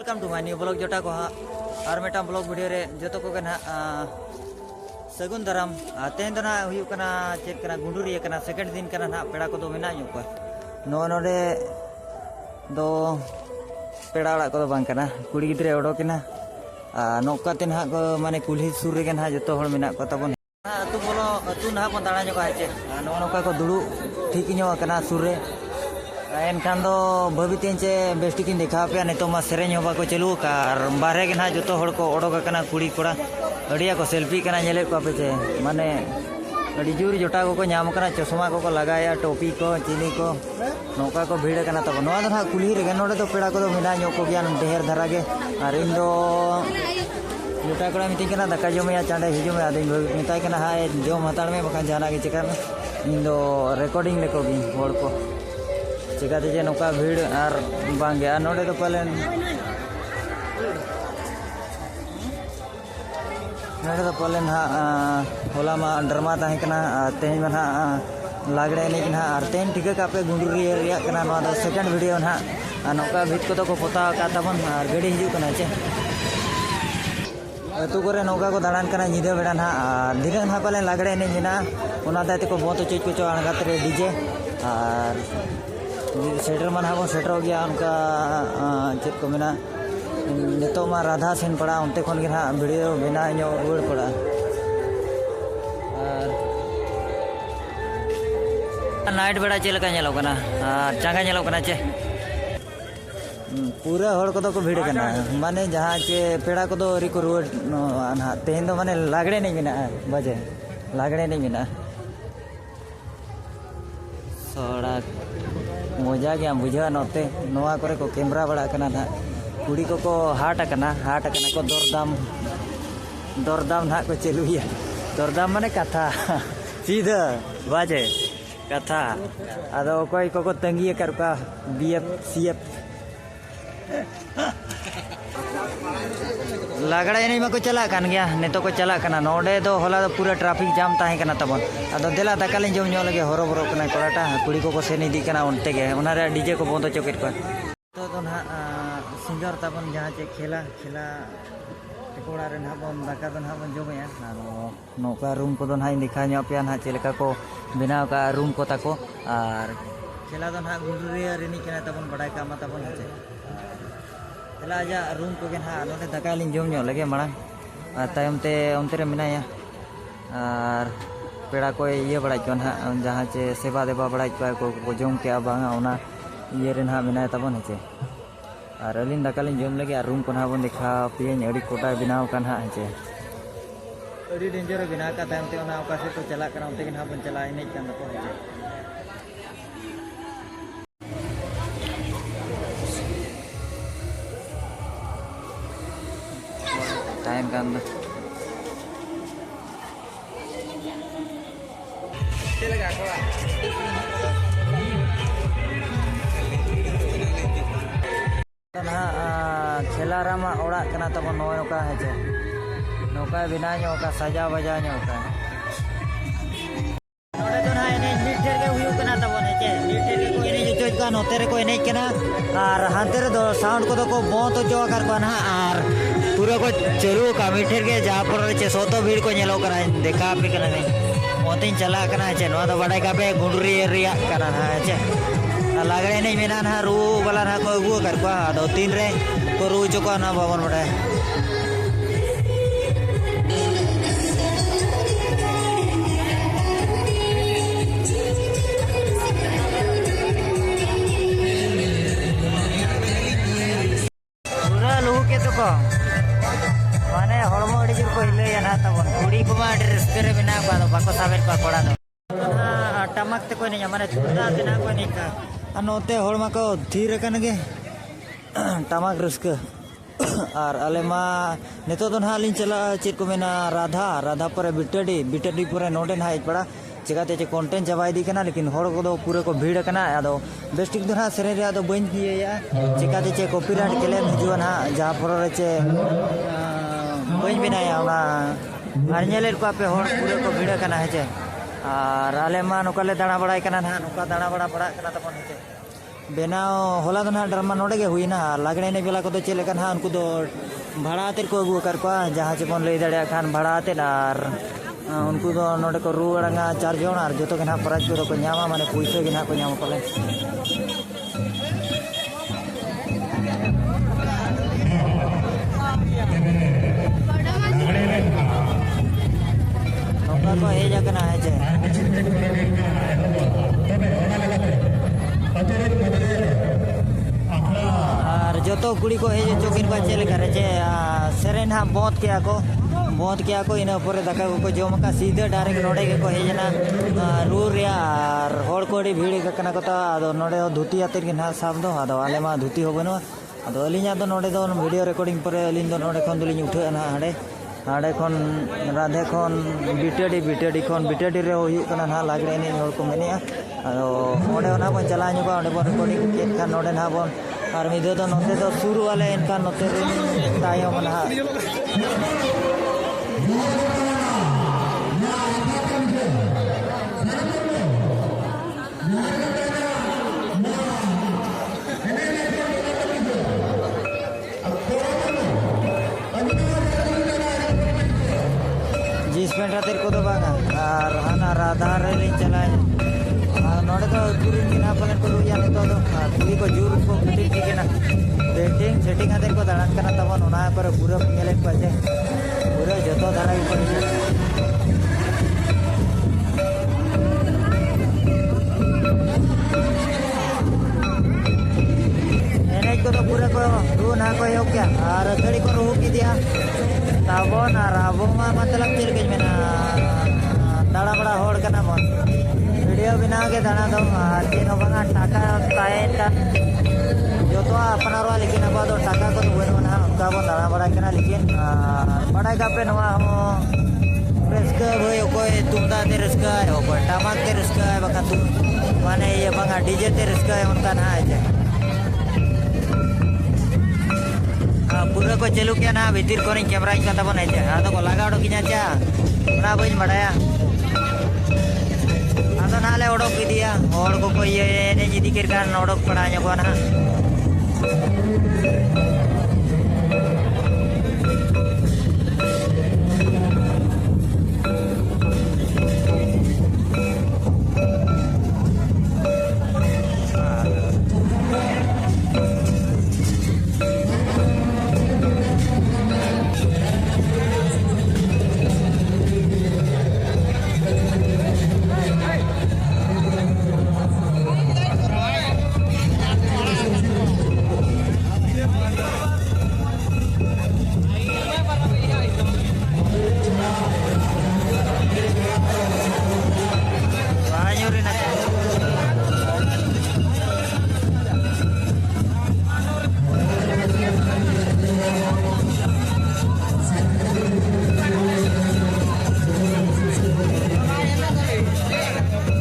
welcome to my new blog जोटा को और मेटा ब्लॉग वीडियो रे जो को ना सगुन दाराम तेन ना हुयुकना चेक कना गुंडुरी कना सेकंड दिन कना ना पेड़ा को मेना को नो नोडे दो पेड़ा वाला को बांग कना कुड़ी गिद्रे ओडोकिना नौकाते ना को माने कुल्ही सुर रे ना जो हर मेना को तबन अतु बोलो अतु ना बन दाड़ा जो चे नो नौका को दुड़ू ठीक नो कना सुर रे एनखान दो भवितें चे बेस्टिकिन देखा पे नितो मा सेरेñ होबा को चलू का बारे के ना जो हर को ओडोक कना कुड़ी कोड़ा अड़िया को सेल्फी कना नेले को पे चे माने अड़ी जोर जोटा को नाम कना चश्मा को लगाया टोपी को चीनी को नौका को भीड़ कना तब नोआ दो ना कुली रे नोडे तो पेड़ा को दो मिना ᱧᱚᱜ को गया ढेर धरा के और इन दो जोटा कोड़ा मिटिंग कना दका जमे चांडे हिजो में आदिन मिताय कना हाय जम हताड़ में बखा जाना के चिका में इन दो रिकॉर्डिंग लेको भी होड़ को चिकाते जे नौका भीड़ और बांगे और नोडे तो पालन नोडे तो पालन हा होला मा डरमा ताहे कना तेन में हा लागड़े नहीं कना और तेन ठिका का पे गुंडुरी रिया कना नोआ दो सेकंड वीडियो ना नौका भीत को तो को पोता का तबन और गड़ी हिजू कना चे अतु करे नौका को दाड़ान कना निदे बेड़ा ना धीरे ना पालन लागड़े नहीं ना ओना दाते को बहुत चीज को अणगात रे डीजे और सेटर मन हाँ सेटर हो गया उनका चेक को मेना नितो मा राधा सेन पड़ा उनते खन के हाँ वीडियो बेना रुड़ पड़ा और नाइट बेड़ा चेलका चेलोकना चांगा चेलोकना चे पूरा हड़ को तो भीड़ कना माने जहाँ चे पेड़ा को री को रुड़ ना तेहन दो माने लागड़े नहीं मेना बजे लागड़े नहीं मेना सोड़ा मजा गया बुझा नोते नोआ करे को कैमरा बड़ा कना ना कुड़ी को हाट कना को दरदाम ना को चलुया दरदाम माने कथा सीधा बाजे कथा आदो कोई को तंगी कर का बीएफ सीएफ लागड़ा नहीं में को चला कान गया नेतो को चला कना नोडे दो होला दो पूरा ट्रैफिक जाम ताहे कना तबन अदो देला दाकाले जम ᱧᱚᱜ लगे हरो बरो कना कोड़ाटा कुड़ी को सेन इदी कना उनते गे उनारे डीजे को बंद चोकेट को तो ना सिंगर तबन जहाँ चे खेला कोड़ा रे ना बन दाका दो ना बन जमया नौका रूम को दो ना दिखा ᱧᱚᱜ पे ना चेलका को बनाव का रूम को ताको और खेला दो ना गुंडुरी रेनी कना तबन बड़ाई का मा तबन है चला आजा रूम को हाँ नोटे दाका लिंग जम ᱧᱚᱜ लगे माड़ा तायमते उनते रे मिनाया और पेड़ा को ये बड़ा चो हाँ जहाँ चे सेवा देवा बड़ा को जम के बांगा उना ये रे ना मिनाया तबन है और अलिन दाका लिंग जम लगे रूम को ना बन देखा पे अड़ी कोटा बनाव कान हाँ है अड़ी डेंजर बना का तायमते उना ओका से तो चला करा उनते ना बन चला इने कान दको है टाइम का अंदर खेला रामा ओड़ा कना तब नौका है नौका बिना का सजा बजा का नोते रे को एने और हानते रे दो साउंड को को बहुत जो कर को ना और पूरा को चलू का मीठेर के जहाँ पर चे सोतो भीड़ को नेलो करा देखा पे कना ने मोतिन चला कना चे नो तो बड़ाई का पे गुंडरी रिया कना ना चे लागड़े नहीं मेना ना रू वाला ना को अगु कर को दो तीन रे को रू जो को ना भवन बड़ाई माने हड़मो अड़ी जोर को हिलैया ना तबन कुड़ी को मा रस्ते रे बिना को बाको साबेर को कोड़ा दो टमक ते कोई नहीं माने तुदा देना कोई नहीं का अनोते हड़मा को धीर कन गे टमक रस्क और अले मा नेतो तो ना लिन चला चेक को मेना राधा पर बिटडी पूरा नोडे ना पड़ा चिकाते चे कंटेंट चाबा इदी कना लेकिन हड़ को दो पूरे को भीड़ कना आदो बेस्टिक दो ना सेरे रे आदो बन किया चिकाते चे कॉपीराइट क्लेम हिजुआ ना जहाँ पर चे बन बनाया उना आर नेलेर को पे हड़ पूरे को भीड़ कना है चे और आले मा नोकाले दाड़ा बड़ाई कना ना नोका दाड़ा बड़ा पड़ा कना तबन है बेनाव होला तो ना ड्रामा नोडे के हुई ना लागणे ने बेला को तो चले कन उनको तो भाड़ा आते को अगू कर को जहाँ से बन लई दड़े खान भाड़ा आते और उनको तो नोडे को रुआड़ा 4 जन और जो के ना प्राइज को नामा माने पैसा के ना को नाम पाले नौका को हे जाकना है जे और जो तो कुड़ी को है चौकिन को चले करे जे सेरेन हा बहुत क्या को इन ऊपर दका को जम का सीधे डायरेक्ट नोडे के को हे जना रूर यार होड़ कोडी भीड़ कना को तो नोडे धुती आते के ना साब दो आदो आले मा धुती हो बनो आदो अलिया तो नोडे दो वीडियो रिकॉर्डिंग पर अलिन दो नोडे खन दुलिन उठे ना हाडे हाडे खन राधे खन बीटेडी रे हुयु कना ना लागरे नि होड़ को मेनिया आदो ओडे ना बन चला नु बा ओडे बन रिकॉर्डिंग के खान नोडे ना बन और मिदे तो नोते तो शुरू वाले इनका नोते तायो मना जीस पेंट तेरे को तो बागा और हाना राधा रेली चलाए नोड़े तो पूरी बिना पलन को या नहीं तो पूरी को जूर को फिटिंग ठीक है ना पेंटिंग सेटिंग आते को दाड़न करना तब नोना पर पूरा मेले पजे पूरा जतो दाड़ा ऊपर एने को तो पूरा को रू ना को हो क्या और थोड़ी को रू की दिया तब ना राबो मा मतलब चल गई में ना दाड़ा बड़ा होड़ करना मन वीडियो बिना के दाना दो तीन बंगा टाका ताएटा जो तो अपना रो लेकिन अब तो टाका को तो ना उनका वो दाना बड़ा करना लेकिन बड़ा का पे नवा हम रस्का भाई कोई तुमदा ते रस्का है कोई टमाक ते रस्का है बका तुम माने ये बंगा डीजे ते रस्का है उनका ना है पूरा को चलू क्या ना भीतर को कैमरा का तब नहीं है तो को लगा उड़ो किना चा ना बज मड़ाया आदो नाले उड़ो की दिया और को कोई ये ने जिदी कर नोड़ो पड़ा को ना